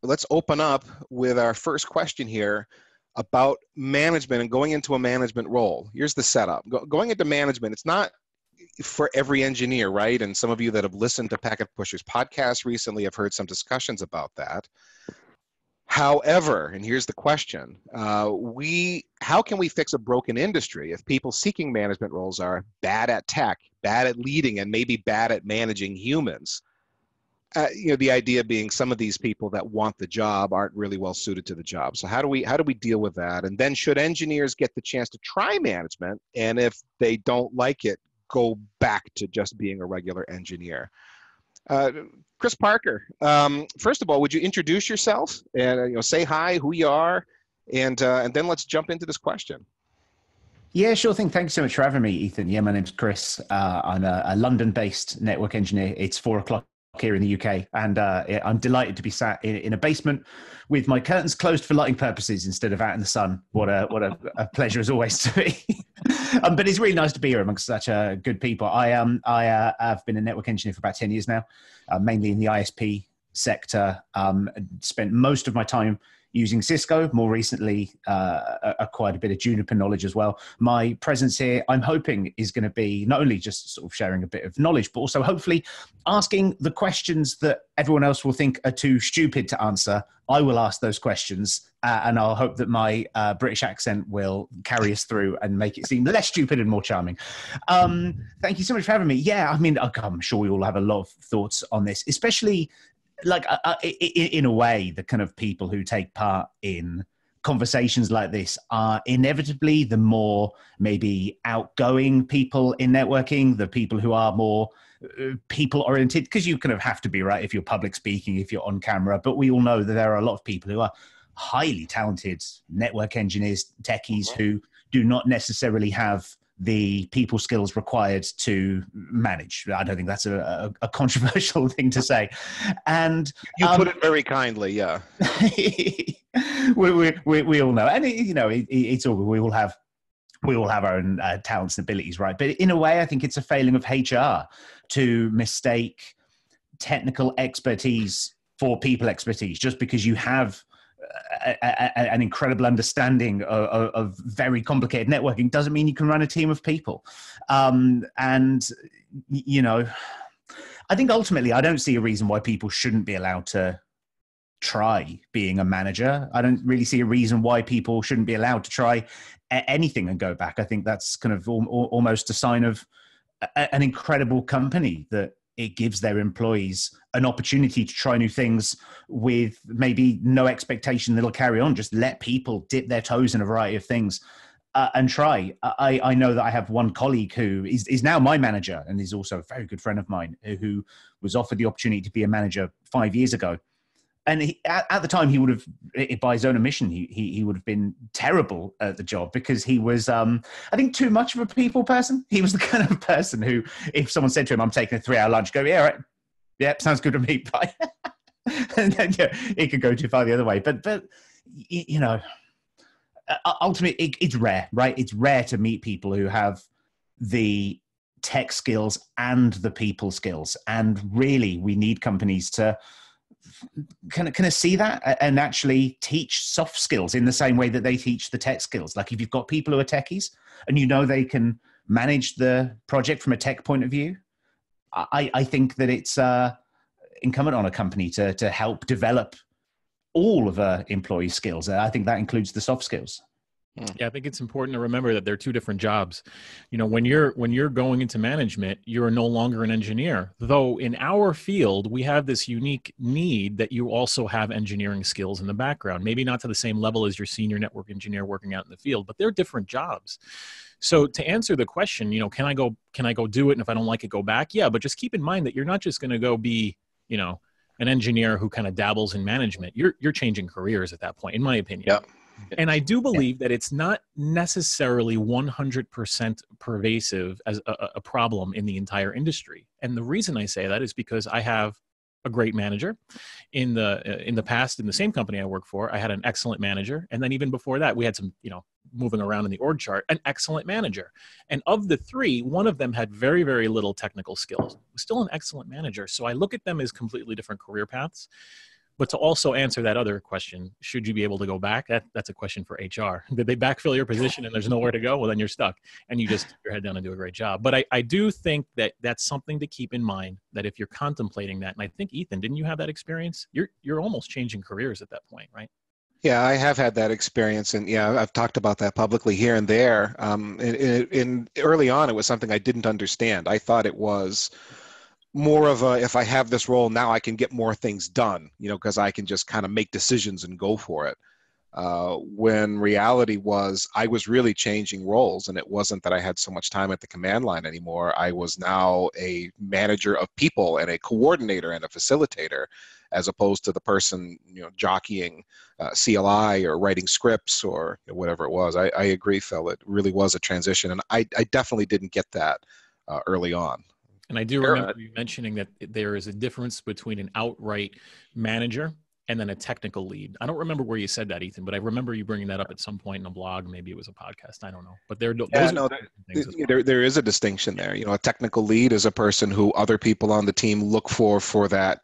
let's open up with our first question here about management and going into a management role. Here's the setup. Going into management, it's not for every engineer, right? And some of you that have listened to Packet Pushers podcast recently have heard some discussions about that. However, and here's the question, how can we fix a broken industry if people seeking management roles are bad at tech, bad at leading, and maybe bad at managing humans? The idea being some of these people that want the job aren't really well suited to the job. So how do we deal with that? And then should engineers get the chance to try management? And if they don't like it, go back to just being a regular engineer? Chris Parker, first of all, would you introduce yourself and say hi, who you are, and then let's jump into this question. Yeah, sure thing. Thanks so much for having me, Ethan. Yeah, my name's Chris. I'm a London-based network engineer. It's 4 o'clock here in the UK, and I'm delighted to be sat in a basement with my curtains closed for lighting purposes instead of out in the sun. What a pleasure as always to be. But it's really nice to be here amongst such good people. I have been a network engineer for about 10 years now, mainly in the ISP sector. Spent most of my time using Cisco, more recently acquired a bit of Juniper knowledge as well. My presence here, I'm hoping, is going to be not only just sort of sharing a bit of knowledge, but also hopefully asking the questions that everyone else will think are too stupid to answer. I will ask those questions, and I'll hope that my British accent will carry us through and make it seem less stupid and more charming. Thank you so much for having me. Yeah, I mean, I'm sure we all have a lot of thoughts on this, especially in a way, the kind of people who take part in conversations like this are inevitably the more maybe outgoing people in networking, the people who are more people oriented, because you kind of have to be, right, if you're public speaking, if you're on camera. But we all know that there are a lot of people who are highly talented network engineers, techies, who do not necessarily have the people skills required to manage. I don't think that's a controversial thing to say. And you put it very kindly, yeah. we all know, and it's all, we all have our own talents and abilities, right? But in a way, I think it's a failing of HR to mistake technical expertise for people expertise just because you have an incredible understanding of very complicated networking doesn't mean you can run a team of people. And, I think ultimately I don't see a reason why people shouldn't be allowed to try being a manager. I don't really see a reason why people shouldn't be allowed to try anything and go back. I think that's kind of almost a sign of an incredible company, that it gives their employees an opportunity to try new things with maybe no expectation that it'll carry on. Just let people dip their toes in a variety of things and try. I know that I have one colleague who is now my manager and is also a very good friend of mine, who was offered the opportunity to be a manager 5 years ago. And at the time, he would have, by his own admission, he would have been terrible at the job because he was, I think, too much of a people person. He was the kind of person who, if someone said to him, "I'm taking a 3-hour lunch," go, "Yeah, right. Yeah, sounds good to me." Bye. And then it could go too far the other way. But ultimately, it's rare, right? It's rare to meet people who have the tech skills and the people skills. And really, we need companies to kind of see that and actually teach soft skills in the same way that they teach the tech skills. Like if you've got people who are techies and they can manage the project from a tech point of view, I think that it's incumbent on a company to help develop all of our employee skills. I think that includes the soft skills. Yeah, I think it's important to remember that they're two different jobs. When you're going into management, you're no longer an engineer. Though in our field, we have this unique need that you also have engineering skills in the background. Maybe not to the same level as your senior network engineer working out in the field, but they're different jobs. So to answer the question, can I go do it? And if I don't like it, go back? Yeah, but just keep in mind that you're not just going to go be, an engineer who kind of dabbles in management. You're changing careers at that point, in my opinion. Yeah. And I do believe that it's not necessarily 100% pervasive as a problem in the entire industry. And the reason I say that is because I have a great manager. In the past, in the same company I work for, I had an excellent manager. And then even before that, we had some, moving around in the org chart, an excellent manager. And of the three, one of them had very, very little technical skills. Was still an excellent manager. So I look at them as completely different career paths. But to also answer that other question, should you be able to go back? That's a question for HR. Did they backfill your position and there's nowhere to go? Well, then you're stuck and you just keep your head down and do a great job. But I do think that that's something to keep in mind, that if you're contemplating that, and I think, Ethan, didn't you have that experience? You're almost changing careers at that point, right? Yeah, I have had that experience, and yeah, I've talked about that publicly here and there. In early on, it was something I didn't understand. I thought it was more of a, if I have this role now, I can get more things done, because I can just kind of make decisions and go for it. When reality was, I was really changing roles, and it wasn't that I had so much time at the command line anymore. I was now a manager of people and a coordinator and a facilitator, as opposed to the person, jockeying CLI or writing scripts or whatever it was. I agree, Phil. It really was a transition, and I definitely didn't get that early on. And I do remember you mentioning that there is a difference between an outright manager and then a technical lead. I don't remember where you said that, Ethan, but I remember you bringing that up at some point in a blog. Maybe it was a podcast. I don't know. But there is a distinction there. A technical lead is a person who other people on the team look for that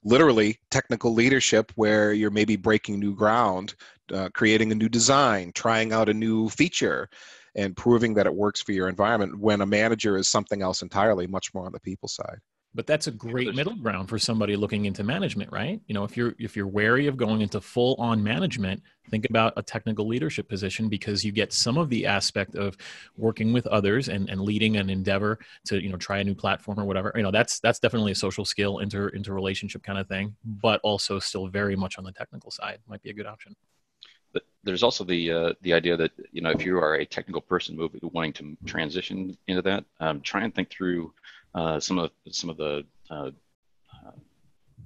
literally technical leadership, where you're maybe breaking new ground, creating a new design, trying out a new feature, and proving that it works for your environment. When a manager is something else entirely, much more on the people side. But that's a great middle ground for somebody looking into management, right? If you're wary of going into full-on management, think about a technical leadership position, because you get some of the aspect of working with others and leading an endeavor to try a new platform or whatever. That's definitely a social skill, interrelationship kind of thing, but also still very much on the technical side. Might be a good option. But there's also the idea that if you are a technical person wanting to transition into that, try and think through some of the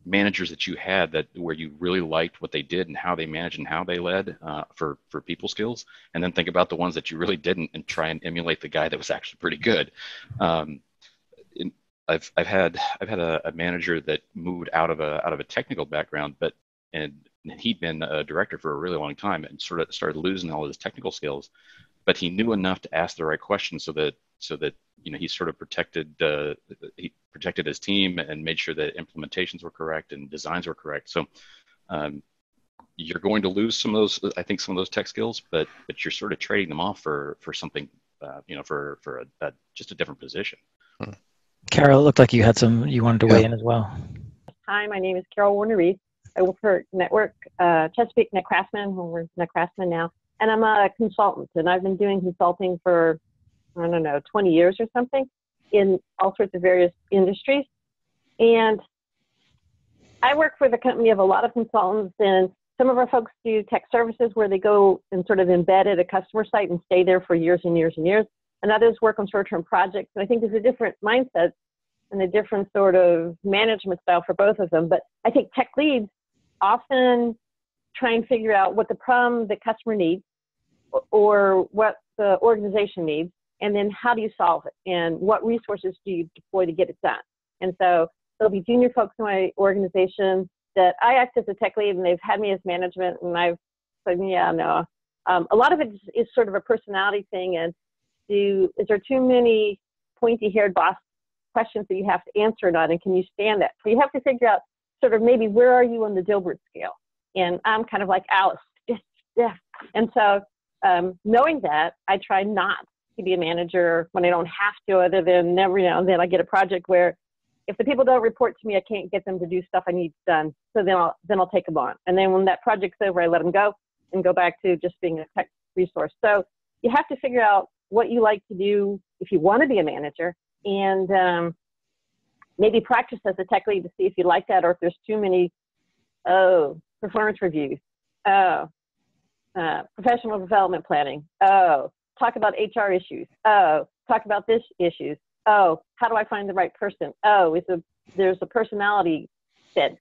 managers that you had where you really liked what they did and how they managed and how they led for people skills, and then think about the ones that you really didn't and try and emulate the guy that was actually pretty good. I've had a manager that moved out of a technical background, and he'd been a director for a really long time and sort of started losing all his technical skills, but he knew enough to ask the right questions so that he sort of protected his team and made sure that implementations were correct and designs were correct. So you're going to lose some of those tech skills, but you're sort of trading them off for something, for just a different position. Carol, it looked like you wanted to weigh in as well. Hi, my name is Carol Warner-Reed. I work for Network Chesapeake Net Craftsman. We're Net Craftsman now, and I'm a consultant, and I've been doing consulting for 20 years or something in all sorts of various industries. And I work for the company of a lot of consultants, and some of our folks do tech services where they go and sort of embed at a customer site and stay there for years and years and years. And others work on short-term projects. And I think there's a different mindset and a different sort of management style for both of them. But I think tech leads often try and figure out what the problem the customer needs or what the organization needs, and then how do you solve it, and what resources do you deploy to get it done. And so there'll be junior folks in my organization that I act as a tech lead, and they've had me as management, and I've said, yeah, no. A lot of it is sort of a personality thing, and is there too many pointy-haired boss questions that you have to answer or not, and can you stand that? So you have to figure out sort of maybe where are you on the Dilbert scale? And I'm kind of like Alice. Yeah. And so knowing that, I try not to be a manager when I don't have to, other than every now and then I get a project where if the people don't report to me, I can't get them to do stuff I need done. So then I'll take them on. And then when that project's over, I let them go and go back to just being a tech resource. So you have to figure out what you like to do if you want to be a manager, and maybe practice as a tech lead to see if you like that, or if there's too many, performance reviews, professional development planning, talk about HR issues, talk about this issues, how do I find the right person, there's a personality fit,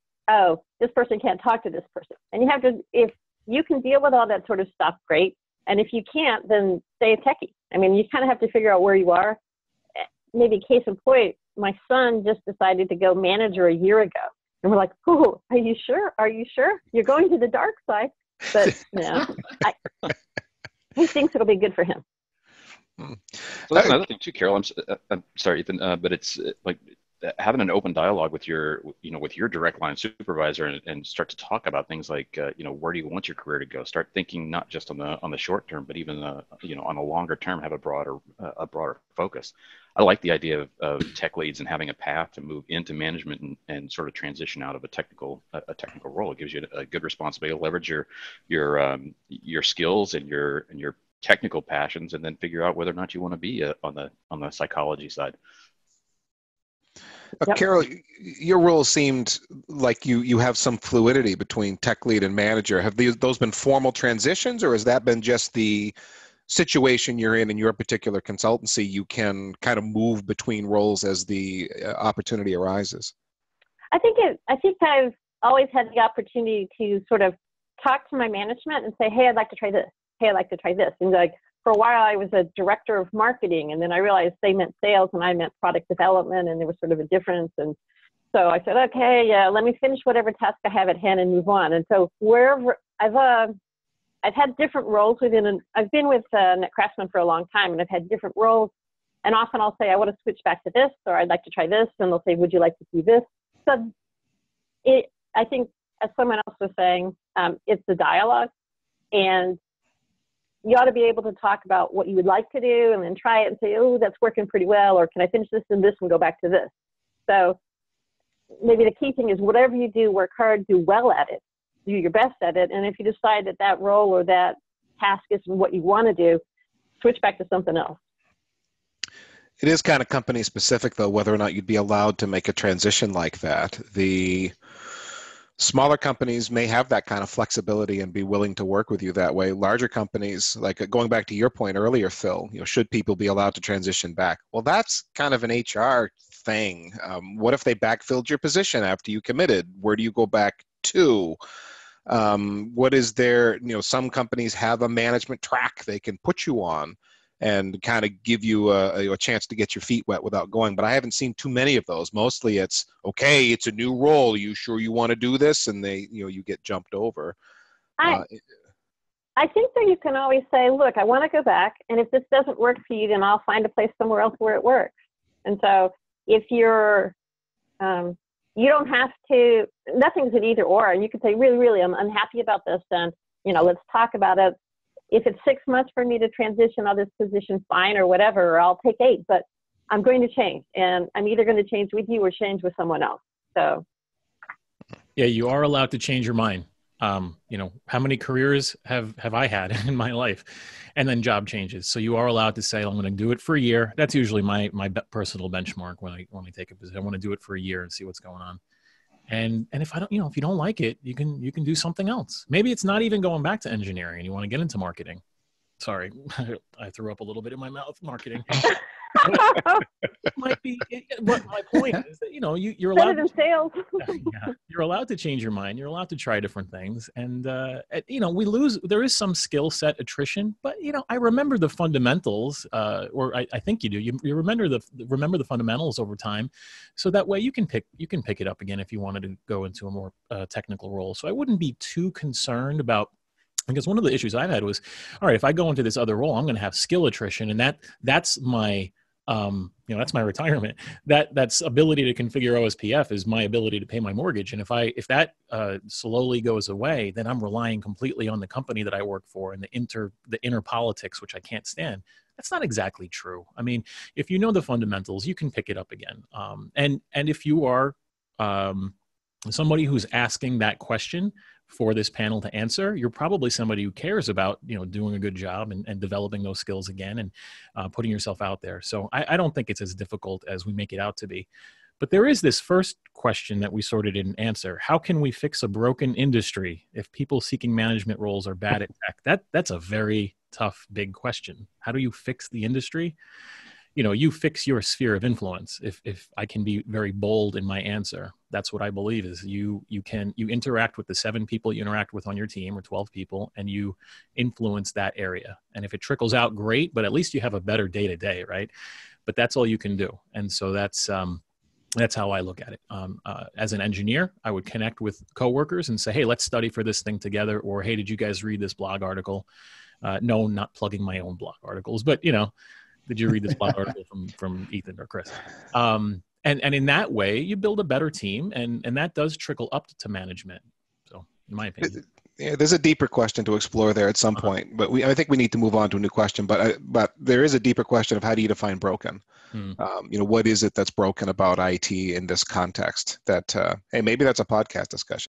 this person can't talk to this person. And you have to, if you can deal with all that sort of stuff, great. And if you can't, then stay a techie. I mean, you kind of have to figure out where you are. Maybe case in point, my son just decided to go manager a year ago. And we're like, oh, are you sure? Are you sure? You're going to the dark side. But, he thinks it'll be good for him. Well, that's another thing too, Carol. I'm sorry, Ethan, but it's like having an open dialogue with your, with your direct line supervisor, and start to talk about things like, where do you want your career to go? Start thinking not just on the short term, but even on a longer term, have a broader focus. I like the idea of tech leads and having a path to move into management and sort of transition out of a technical role. It gives you a good responsibility to leverage your skills and your technical passions, and then figure out whether or not you want to be on the psychology side. Yep. Carol, your role seemed like you have some fluidity between tech lead and manager. Have those been formal transitions, or has that been just the situation you're in your particular consultancy? You can kind of move between roles as the opportunity arises. I think I've always had the opportunity to sort of talk to my management and say, hey, I'd like to try this. Hey, I'd like to try this. And like, for a while, I was a director of marketing, and then I realized they meant sales and I meant product development, and there was sort of a difference. And so I said, okay, yeah, let me finish whatever task I have at hand and move on. And so wherever I've had different roles I've been with NetCraftsman for a long time, and I've had different roles. And often I'll say, I want to switch back to this, or I'd like to try this. And they'll say, would you like to see this? So I think, as someone else was saying, it's the dialogue, and you ought to be able to talk about what you would like to do and then try it and say, oh, that's working pretty well, or can I finish this and go back to this? So maybe the key thing is whatever you do, work hard, do well at it, do your best at it. And if you decide that role or that task isn't what you want to do, switch back to something else. It is kind of company specific, though, whether or not you'd be allowed to make a transition like that. The smaller companies may have that kind of flexibility and be willing to work with you that way. Larger companies, like going back to your point earlier, Phil, should people be allowed to transition back? Well, that's kind of an HR thing. What if they backfilled your position after you committed? Where do you go back to? What is there? Some companies have a management track they can put you on and kind of give you a chance to get your feet wet without going. But I haven't seen too many of those. Mostly it's, okay, it's a new role. You sure you want to do this? And you get jumped over. I think that you can always say, look, I want to go back. And if this doesn't work for you, then I'll find a place somewhere else where it works. And so if you're, you don't have to, nothing's an either or. You can say, really, really, I'm unhappy about this. And, let's talk about it. If it's 6 months for me to transition on this position, fine, or whatever, or I'll take 8, but I'm going to change, and I'm either going to change with you or change with someone else. So, yeah, you are allowed to change your mind. How many careers have I had in my life, and then job changes. So you are allowed to say, I'm going to do it for a year. That's usually my personal benchmark when I take a position. I want to do it for a year and see what's going on. And if I don't, if you don't like it, you can do something else. Maybe it's not even going back to engineering and you want to get into marketing. Sorry, I threw up a little bit in my mouth, marketing. Might be, but my point is that, you're allowed to sales. You're allowed to change your mind. You're allowed to try different things. And, there is some skill set attrition, but, I remember the fundamentals, or I think you do. You remember the fundamentals over time. So that way you can pick it up again if you wanted to go into a more technical role. So I wouldn't be too concerned about, because one of the issues I've had was, all right, if I go into this other role, I'm going to have skill attrition, and that's my, that's my retirement. That's ability to configure OSPF is my ability to pay my mortgage. And if that slowly goes away, then I'm relying completely on the company that I work for and the inner politics, which I can't stand. That's not exactly true. I mean, if you know the fundamentals, you can pick it up again. And if you are somebody who's asking that question for this panel to answer, you're probably somebody who cares about, doing a good job and developing those skills again and putting yourself out there. So I don't think it's as difficult as we make it out to be. But there is this first question that we sort of didn't answer. How can we fix a broken industry if people seeking management roles are bad at tech? That's a very tough, big question. How do you fix the industry? You fix your sphere of influence. If I can be very bold in my answer, that's what I believe is you interact with the 7 people you interact with on your team, or 12 people, and you influence that area. And if it trickles out, great, but at least you have a better day to day, right? But that's all you can do. And so that's how I look at it. As an engineer, I would connect with coworkers and say, hey, let's study for this thing together. Or, hey, did you guys read this blog article? No, not plugging my own blog articles, but did you read this blog article from Ethan or Chris? And in that way, you build a better team, and that does trickle up to management. So, in my opinion. Yeah, there's a deeper question to explore there at some point, but I think we need to move on to a new question. But there is a deeper question of how do you define broken? What is it that's broken about IT in this context? That hey, maybe that's a podcast discussion.